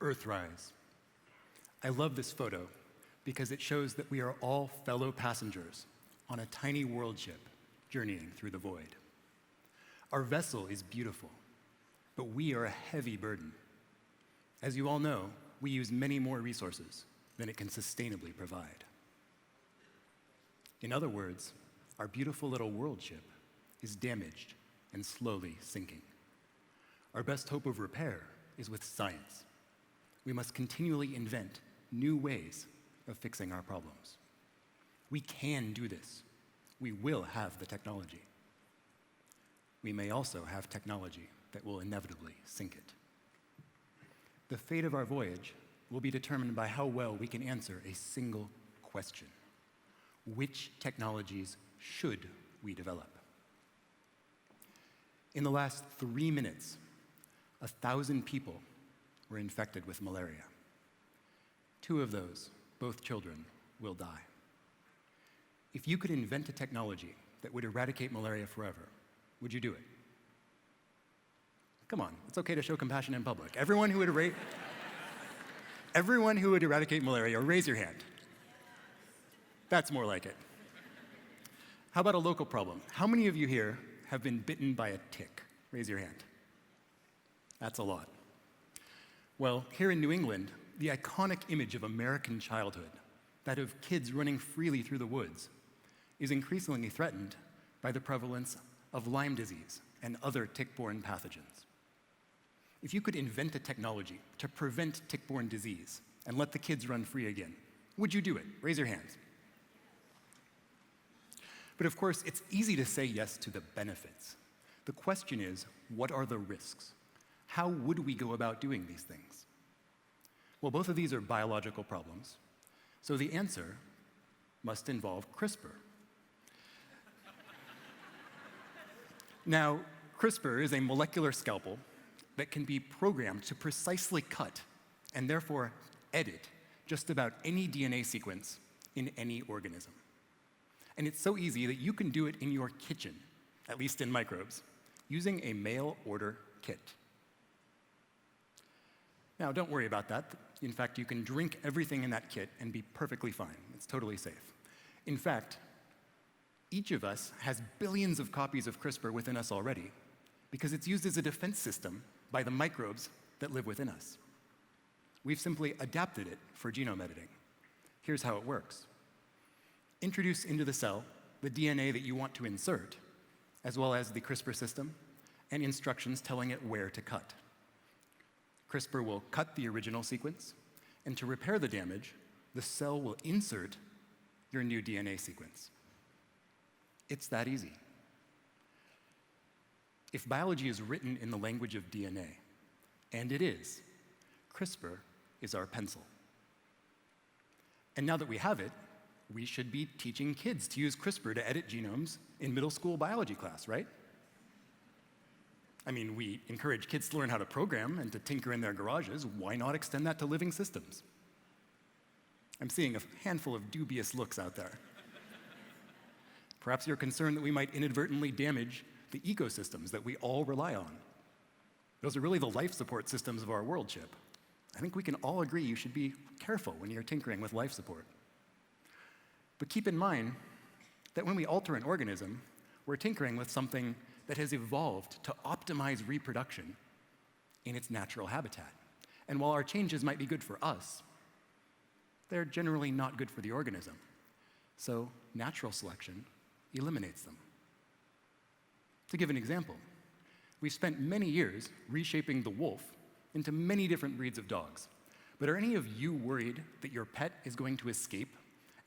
Earthrise. I love this photo because it shows that we are all fellow passengers on a tiny world ship journeying through the void. Our vessel is beautiful, but we are a heavy burden. As you all know, we use many more resources than it can sustainably provide. In other words, our beautiful little world ship is damaged and slowly sinking. Our best hope of repair is with science. We must continually invent new ways of fixing our problems. We can do this. We will have the technology. We may also have technology that will inevitably sink it. The fate of our voyage will be determined by how well we can answer a single question. Which technologies should we develop? In the last 3 minutes, 1,000 people were infected with malaria. 2 of those, both children, will die. If you could invent a technology that would eradicate malaria forever, would you do it? Come on, it's okay to show compassion in public. Everyone who would eradicate malaria, raise your hand. That's more like it. How about a local problem? How many of you here have been bitten by a tick? Raise your hand. That's a lot. Well, here in New England, the iconic image of American childhood, that of kids running freely through the woods, is increasingly threatened by the prevalence of Lyme disease and other tick-borne pathogens. If you could invent a technology to prevent tick-borne disease and let the kids run free again, would you do it? Raise your hands. But of course, it's easy to say yes to the benefits. The question is, what are the risks? How would we go about doing these things? Well, both of these are biological problems, so the answer must involve CRISPR. Now, CRISPR is a molecular scalpel that can be programmed to precisely cut and therefore edit just about any DNA sequence in any organism. And it's so easy that you can do it in your kitchen, at least in microbes, using a mail-order kit. Now, don't worry about that. In fact, you can drink everything in that kit and be perfectly fine. It's totally safe. In fact, each of us has billions of copies of CRISPR within us already because it's used as a defense system by the microbes that live within us. We've simply adapted it for genome editing. Here's how it works. Introduce into the cell the DNA that you want to insert, as well as the CRISPR system and instructions telling it where to cut. CRISPR will cut the original sequence, and to repair the damage, the cell will insert your new DNA sequence. It's that easy. If biology is written in the language of DNA, and it is, CRISPR is our pencil. And now that we have it, we should be teaching kids to use CRISPR to edit genomes in middle school biology class, right? I mean, we encourage kids to learn how to program and to tinker in their garages. Why not extend that to living systems? I'm seeing a handful of dubious looks out there. Perhaps you're concerned that we might inadvertently damage the ecosystems that we all rely on. Those are really the life support systems of our world ship. I think we can all agree you should be careful when you're tinkering with life support. But keep in mind that when we alter an organism, we're tinkering with something that has evolved to optimize reproduction in its natural habitat. And while our changes might be good for us, they're generally not good for the organism. So natural selection eliminates them. To give an example, we've spent many years reshaping the wolf into many different breeds of dogs. But are any of you worried that your pet is going to escape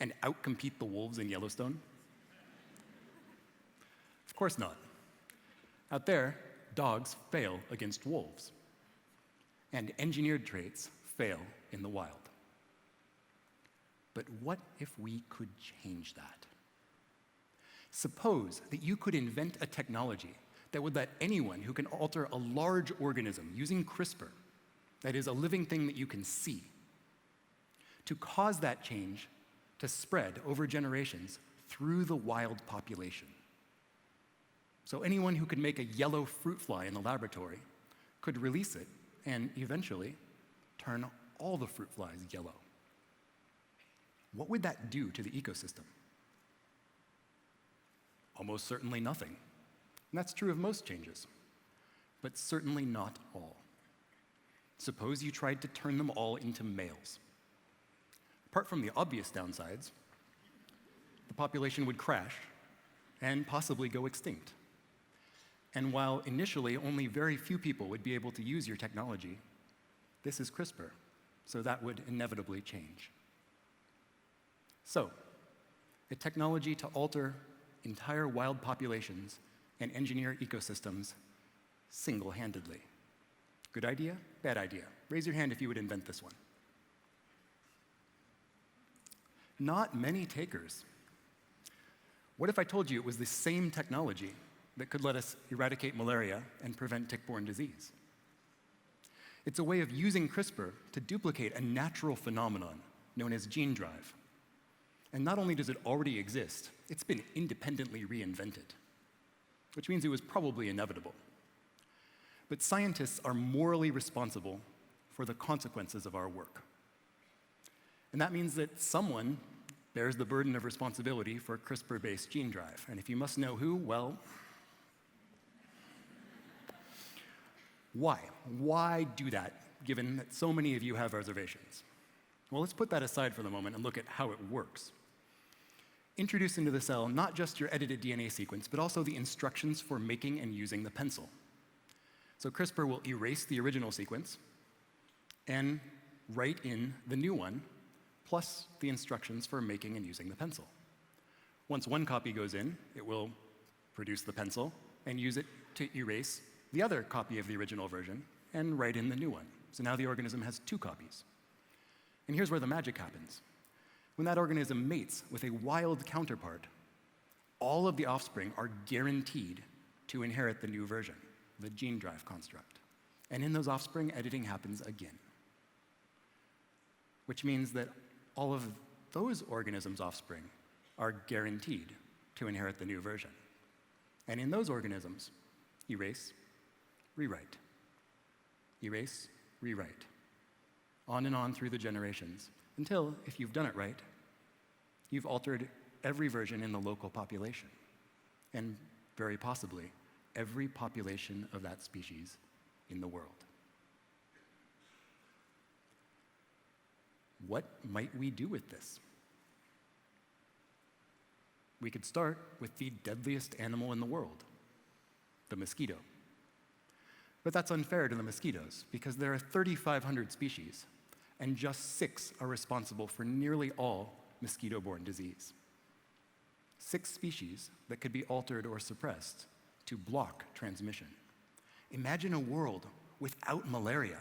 and outcompete the wolves in Yellowstone? Of course not. Out there, dogs fail against wolves, and engineered traits fail in the wild. But what if we could change that? Suppose that you could invent a technology that would let anyone who can alter a large organism using CRISPR, that is a living thing that you can see, to cause that change to spread over generations through the wild population. So anyone who could make a yellow fruit fly in the laboratory could release it and eventually turn all the fruit flies yellow. What would that do to the ecosystem? Almost certainly nothing. And that's true of most changes, but certainly not all. Suppose you tried to turn them all into males. Apart from the obvious downsides, the population would crash and possibly go extinct. And while initially only very few people would be able to use your technology, this is CRISPR, so that would inevitably change. So, a technology to alter entire wild populations and engineer ecosystems single-handedly. Good idea? Bad idea? Raise your hand if you would invent this one. Not many takers. What if I told you it was the same technology that could let us eradicate malaria and prevent tick-borne disease? It's a way of using CRISPR to duplicate a natural phenomenon known as gene drive. And not only does it already exist, it's been independently reinvented, which means it was probably inevitable. But scientists are morally responsible for the consequences of our work. And that means that someone bears the burden of responsibility for CRISPR-based gene drive. And if you must know who, well, why? Why do that, given that so many of you have reservations? Well, let's put that aside for the moment and look at how it works. Introduce into the cell not just your edited DNA sequence, but also the instructions for making and using the pencil. So CRISPR will erase the original sequence and write in the new one, plus the instructions for making and using the pencil. Once one copy goes in, it will produce the pencil and use it to erase the other copy of the original version and write in the new one. So now the organism has two copies. And here's where the magic happens. When that organism mates with a wild counterpart, all of the offspring are guaranteed to inherit the new version, the gene drive construct. And in those offspring, editing happens again. Which means that all of those organisms' offspring are guaranteed to inherit the new version. And in those organisms, erase, rewrite. Erase, rewrite. On and on through the generations, until, if you've done it right, you've altered every version in the local population, and very possibly every population of that species in the world. What might we do with this? We could start with the deadliest animal in the world, the mosquito. But that's unfair to the mosquitoes, because there are 3,500 species, and just 6 are responsible for nearly all mosquito-borne disease. 6 species that could be altered or suppressed to block transmission. Imagine a world without malaria,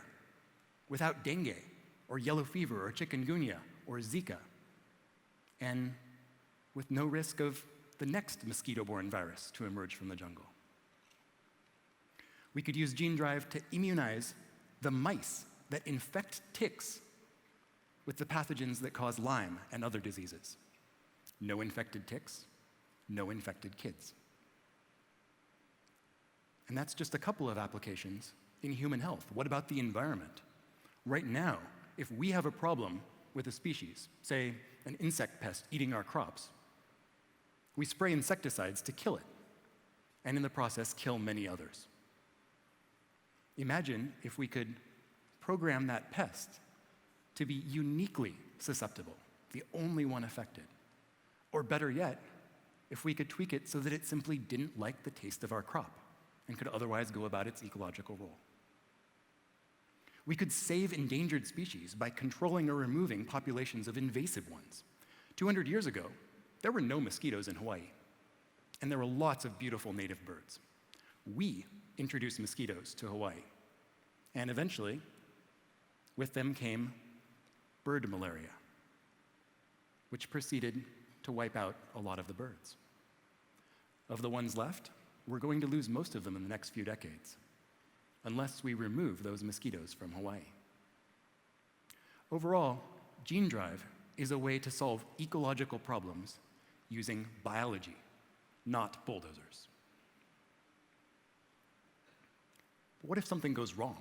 without dengue, or yellow fever, or chikungunya, or Zika, and with no risk of the next mosquito-borne virus to emerge from the jungle. We could use gene drive to immunize the mice that infect ticks with the pathogens that cause Lyme and other diseases. No infected ticks, no infected kids. And that's just a couple of applications in human health. What about the environment? Right now, if we have a problem with a species, say an insect pest eating our crops, we spray insecticides to kill it, and in the process kill many others. Imagine if we could program that pest to be uniquely susceptible, the only one affected. Or better yet, if we could tweak it so that it simply didn't like the taste of our crop and could otherwise go about its ecological role. We could save endangered species by controlling or removing populations of invasive ones. 200 years ago, there were no mosquitoes in Hawaii, and there were lots of beautiful native birds. We introduced mosquitoes to Hawaii, and eventually, with them came bird malaria, which proceeded to wipe out a lot of the birds. Of the ones left, we're going to lose most of them in the next few decades, unless we remove those mosquitoes from Hawaii. Overall, gene drive is a way to solve ecological problems using biology, not bulldozers. But what if something goes wrong?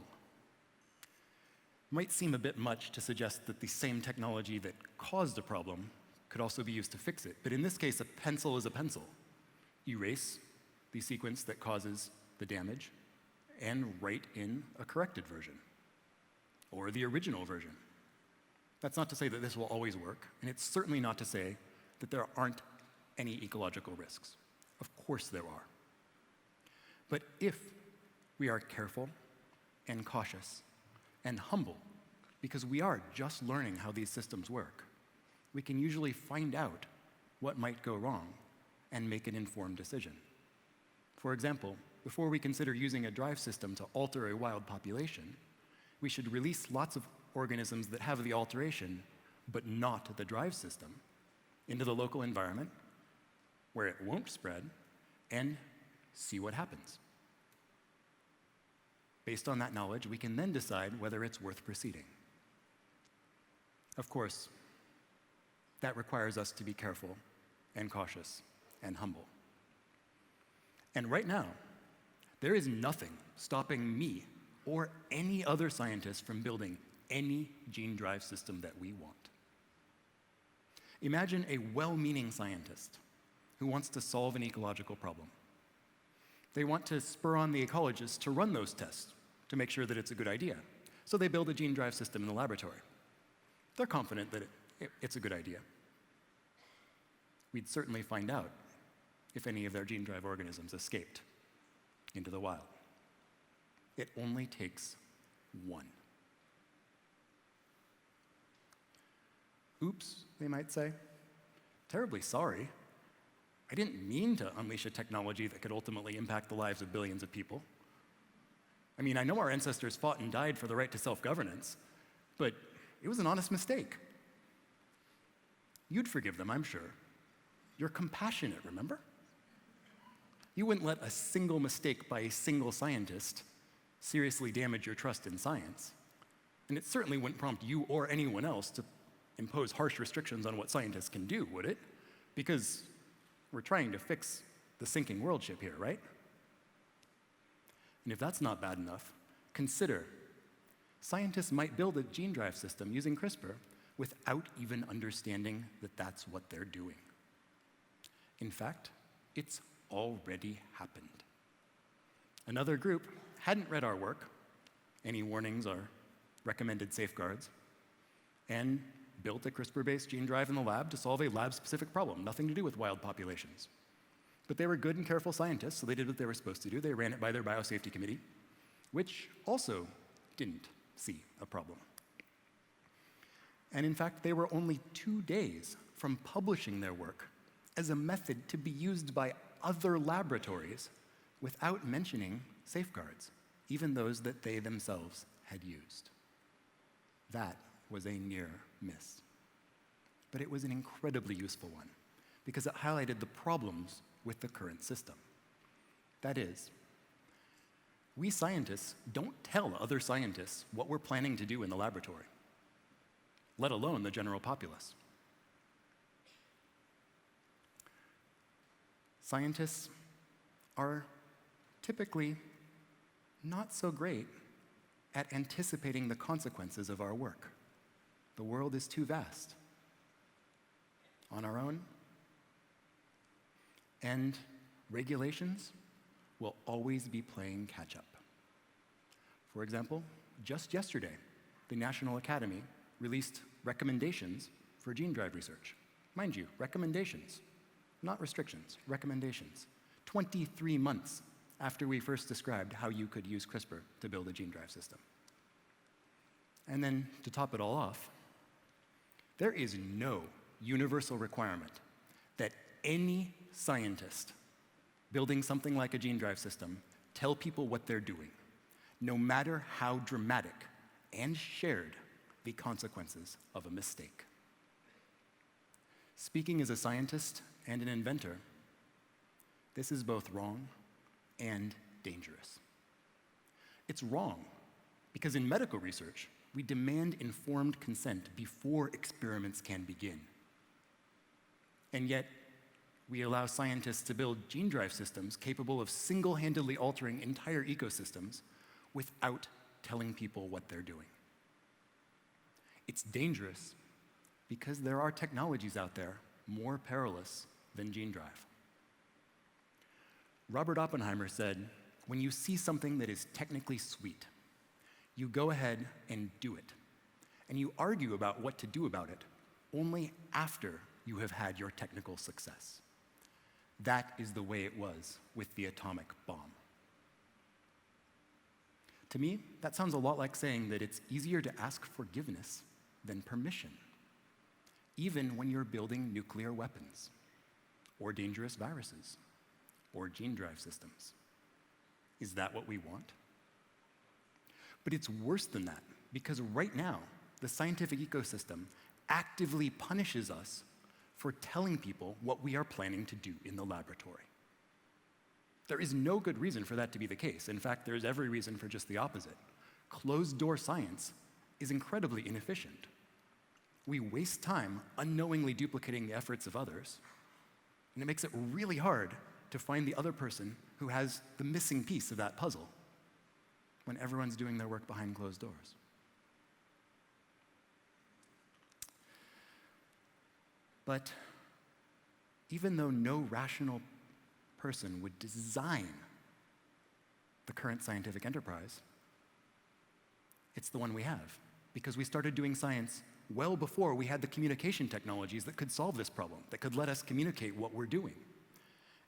might seem a bit much to suggest that the same technology that caused a problem could also be used to fix it. But in this case, a pencil is a pencil. Erase the sequence that causes the damage and write in a corrected version, or the original version. That's not to say that this will always work, and it's certainly not to say that there aren't any ecological risks. Of course there are. But if we are careful and cautious and humble, because we are just learning how these systems work, we can usually find out what might go wrong and make an informed decision. For example, before we consider using a drive system to alter a wild population, we should release lots of organisms that have the alteration, but not the drive system, into the local environment where it won't spread, and see what happens. Based on that knowledge, we can then decide whether it's worth proceeding. Of course, that requires us to be careful and cautious and humble. And right now, there is nothing stopping me or any other scientist from building any gene drive system that we want. Imagine a well-meaning scientist who wants to solve an ecological problem. They want to spur on the ecologists to run those tests to make sure that it's a good idea. So they build a gene drive system in the laboratory. They're confident that it's a good idea. We'd certainly find out if any of their gene drive organisms escaped into the wild. It only takes one. Oops, they might say. Terribly sorry. I didn't mean to unleash a technology that could ultimately impact the lives of billions of people. I mean, I know our ancestors fought and died for the right to self-governance, but it was an honest mistake. You'd forgive them, I'm sure. You're compassionate, remember? You wouldn't let a single mistake by a single scientist seriously damage your trust in science. And it certainly wouldn't prompt you or anyone else to impose harsh restrictions on what scientists can do, would it? Because we're trying to fix the sinking world ship here, right? And if that's not bad enough, consider scientists might build a gene drive system using CRISPR without even understanding that that's what they're doing. In fact, it's already happened. Another group hadn't read our work, any warnings or recommended safeguards, and built a CRISPR-based gene drive in the lab to solve a lab-specific problem, nothing to do with wild populations. But they were good and careful scientists, so they did what they were supposed to do. They ran it by their biosafety committee, which also didn't see a problem. And in fact, they were only 2 days from publishing their work as a method to be used by other laboratories without mentioning safeguards, even those that they themselves had used. That was a near miss. But it was an incredibly useful one because it highlighted the problems with the current system. That is, we scientists don't tell other scientists what we're planning to do in the laboratory, let alone the general populace. Scientists are typically not so great at anticipating the consequences of our work. The world is too vast on our own, and regulations will always be playing catch-up. For example, just yesterday, the National Academy released recommendations for gene drive research. Mind you, recommendations, not restrictions, recommendations. 23 months after we first described how you could use CRISPR to build a gene drive system. And then, to top it all off, there is no universal requirement that any scientist building something like a gene drive system tell people what they're doing, no matter how dramatic and shared the consequences of a mistake. Speaking as a scientist and an inventor, this is both wrong and dangerous. It's wrong because in medical research, we demand informed consent before experiments can begin. And yet, we allow scientists to build gene drive systems capable of single-handedly altering entire ecosystems without telling people what they're doing. It's dangerous because there are technologies out there more perilous than gene drive. Robert Oppenheimer said, when you see something that is technically sweet, you go ahead and do it. And you argue about what to do about it only after you have had your technical success. That is the way it was with the atomic bomb. To me, that sounds a lot like saying that it's easier to ask forgiveness than permission, even when you're building nuclear weapons, or dangerous viruses, or gene drive systems. Is that what we want? But it's worse than that, because right now, the scientific ecosystem actively punishes us for telling people what we are planning to do in the laboratory. There is no good reason for that to be the case. In fact, there's every reason for just the opposite. Closed-door science is incredibly inefficient. We waste time unknowingly duplicating the efforts of others, and it makes it really hard to find the other person who has the missing piece of that puzzle when everyone's doing their work behind closed doors. But even though no rational person would design the current scientific enterprise, it's the one we have, because we started doing science well before we had the communication technologies that could solve this problem, that could let us communicate what we're doing.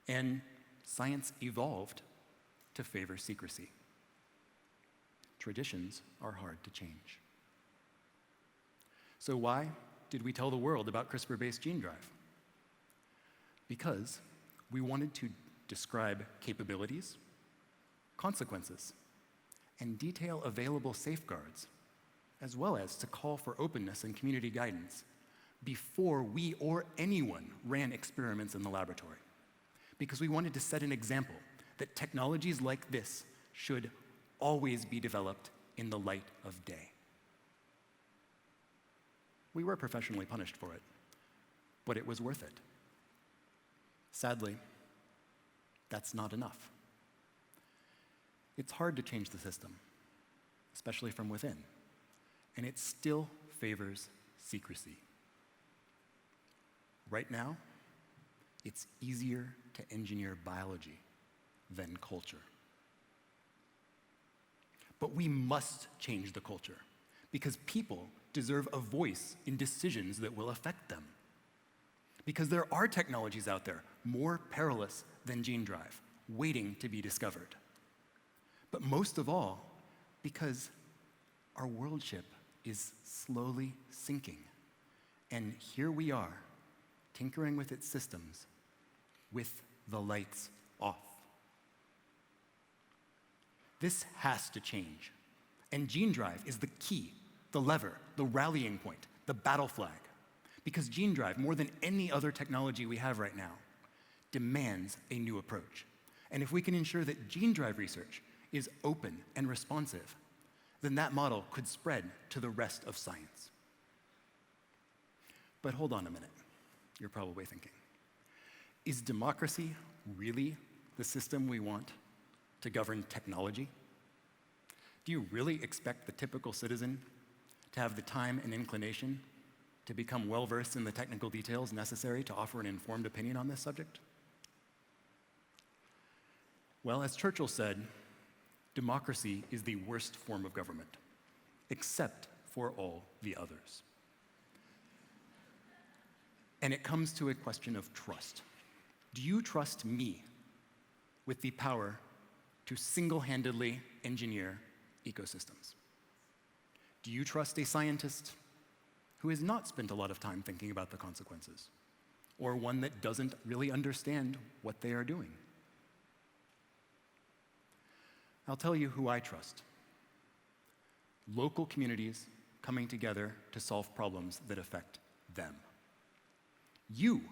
And science evolved to favor secrecy. Traditions are hard to change. So why did we tell the world about CRISPR-based gene drive? Because we wanted to describe capabilities, consequences, and detail available safeguards, as well as to call for openness and community guidance before we or anyone ran experiments in the laboratory. Because we wanted to set an example that technologies like this should always be developed in the light of day. We were professionally punished for it, but it was worth it. Sadly, that's not enough. It's hard to change the system, especially from within, and it still favors secrecy. Right now, it's easier to engineer biology than culture. But we must change the culture, because people deserve a voice in decisions that will affect them. Because there are technologies out there more perilous than gene drive, waiting to be discovered. But most of all, because our world ship is slowly sinking. And here we are, tinkering with its systems, with the lights off. This has to change. And gene drive is the key, the lever, the rallying point, the battle flag. Because gene drive, more than any other technology we have right now, demands a new approach. And if we can ensure that gene drive research is open and responsive, then that model could spread to the rest of science. But hold on a minute, you're probably thinking. Is democracy really the system we want to govern technology? Do you really expect the typical citizen to have the time and inclination to become well-versed in the technical details necessary to offer an informed opinion on this subject? Well, as Churchill said, democracy is the worst form of government, except for all the others. And it comes to a question of trust. Do you trust me with the power to single-handedly engineer ecosystems? Do you trust a scientist who has not spent a lot of time thinking about the consequences, or one that doesn't really understand what they are doing? I'll tell you who I trust. Local communities coming together to solve problems that affect them. You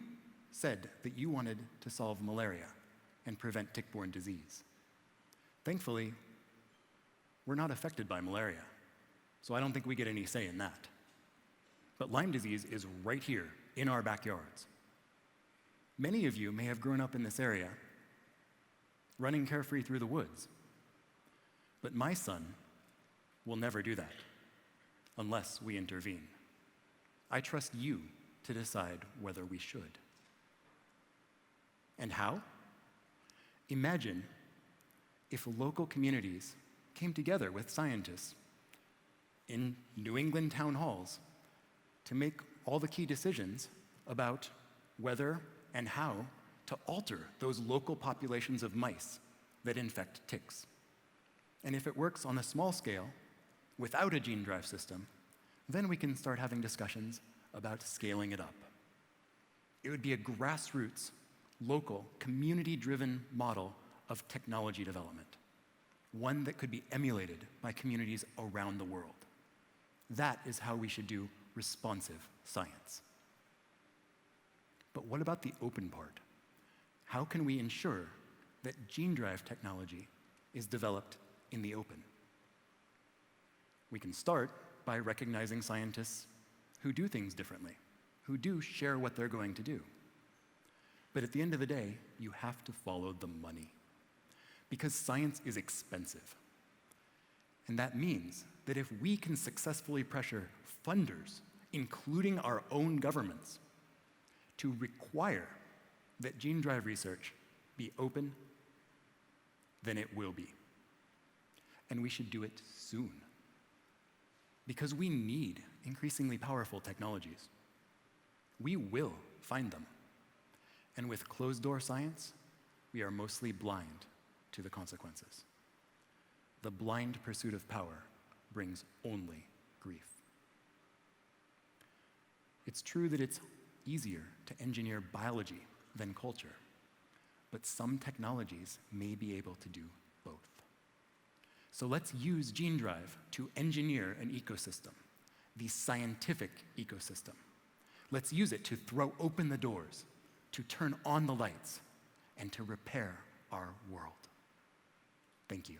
said that you wanted to solve malaria and prevent tick-borne disease. Thankfully, we're not affected by malaria, so I don't think we get any say in that. But Lyme disease is right here in our backyards. Many of you may have grown up in this area, running carefree through the woods. But my son will never do that. unless we intervene. I trust you to decide whether we should. And how? Imagine if local communities came together with scientists in New England town halls to make all the key decisions about whether and how to alter those local populations of mice that infect ticks. And if it works on a small scale, without a gene drive system, then we can start having discussions about scaling it up. It would be a grassroots, local, community-driven model of technology development, one that could be emulated by communities around the world. That is how we should do responsive science. But what about the open part? How can we ensure that gene drive technology is developed in the open? We can start by recognizing scientists who do things differently, who do share what they're going to do. But at the end of the day, you have to follow the money, because science is expensive. And that means that if we can successfully pressure funders, including our own governments, to require that gene drive research be open, then it will be. And we should do it soon, because we need increasingly powerful technologies. We will find them. And with closed-door science, we are mostly blind to the consequences. The blind pursuit of power brings only grief. It's true that it's easier to engineer biology than culture, but some technologies may be able to do both. So let's use gene drive to engineer an ecosystem, the scientific ecosystem. Let's use it to throw open the doors, to turn on the lights, and to repair our world. Thank you.